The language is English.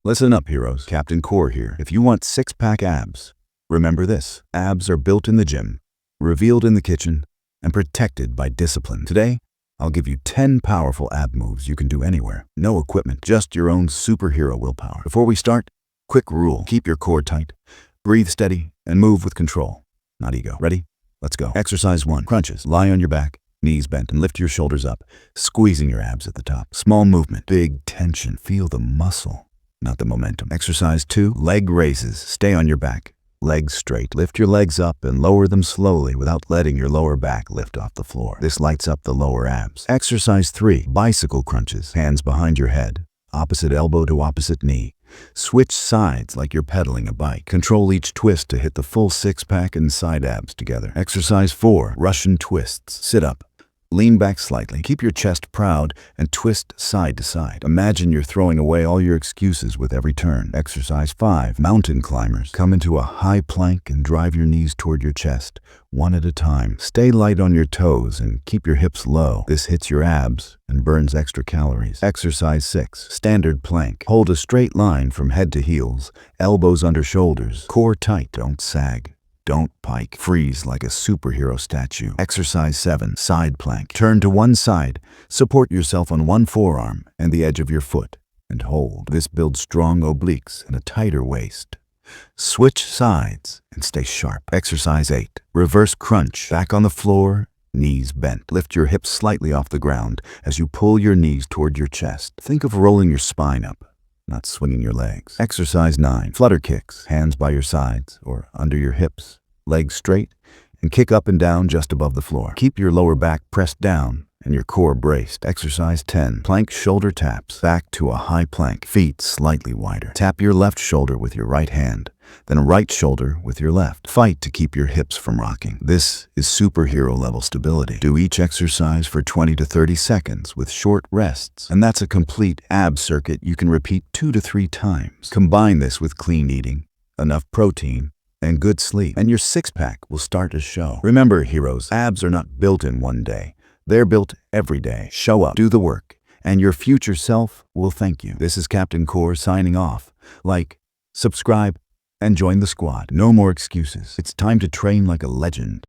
Listen up, heroes. Captain Core here. If you want six-pack abs, remember this. Abs are built in the gym, revealed in the kitchen, and protected by discipline. Today, I'll give you 10 powerful ab moves you can do anywhere. No equipment, just your own superhero willpower. Before we start, quick rule. Keep your core tight, breathe steady, and move with control, not ego. Ready? Let's go. Exercise 1. Crunches. Lie on your back, knees bent, and lift your shoulders up, squeezing your abs at the top. Small movement, big tension. Feel the muscle, not the momentum. Exercise 2. Leg raises. Stay on your back, legs straight. Lift your legs up and lower them slowly without letting your lower back lift off the floor. This lights up the lower abs. Exercise 3. Bicycle crunches. Hands behind your head, opposite elbow to opposite knee. Switch sides like you're pedaling a bike. Control each twist to hit the full six-pack and side abs together. Exercise 4. Russian twists. Sit up. Lean back slightly. Keep your chest proud and twist side to side. Imagine you're throwing away all your excuses with every turn. Exercise 5. Mountain climbers. Come into a high plank and drive your knees toward your chest, one at a time. Stay light on your toes and keep your hips low. This hits your abs and burns extra calories. Exercise 6. Standard plank. Hold a straight line from head to heels, elbows under shoulders, core tight, don't sag. Don't pike. Freeze like a superhero statue. Exercise 7. Side plank. Turn to one side. Support yourself on one forearm and the edge of your foot, and hold. This builds strong obliques and a tighter waist. Switch sides and stay sharp. Exercise 8. Reverse crunch. Back on the floor, knees bent. Lift your hips slightly off the ground as you pull your knees toward your chest. Think of rolling your spine up, not swinging your legs. Exercise 9. Flutter kicks. Hands by your sides or under your hips, legs straight, and kick up and down just above the floor. Keep your lower back pressed down and your core braced. Exercise 10. Plank shoulder taps. Back to a high plank, feet slightly wider. Tap your left shoulder with your right hand, then right shoulder with your left. Fight to keep your hips from rocking. This is superhero level stability. Do each exercise for 20 to 30 seconds with short rests, and that's a complete ab circuit you can repeat 2 to 3 times. Combine this with clean eating, enough protein, and good sleep, and your six-pack will start to show. Remember, heroes, abs are not built in one day. They're built every day. Show up, do the work, and your future self will thank you. This is Captain Core signing off. Like, subscribe, and join the squad. No more excuses. It's time to train like a legend.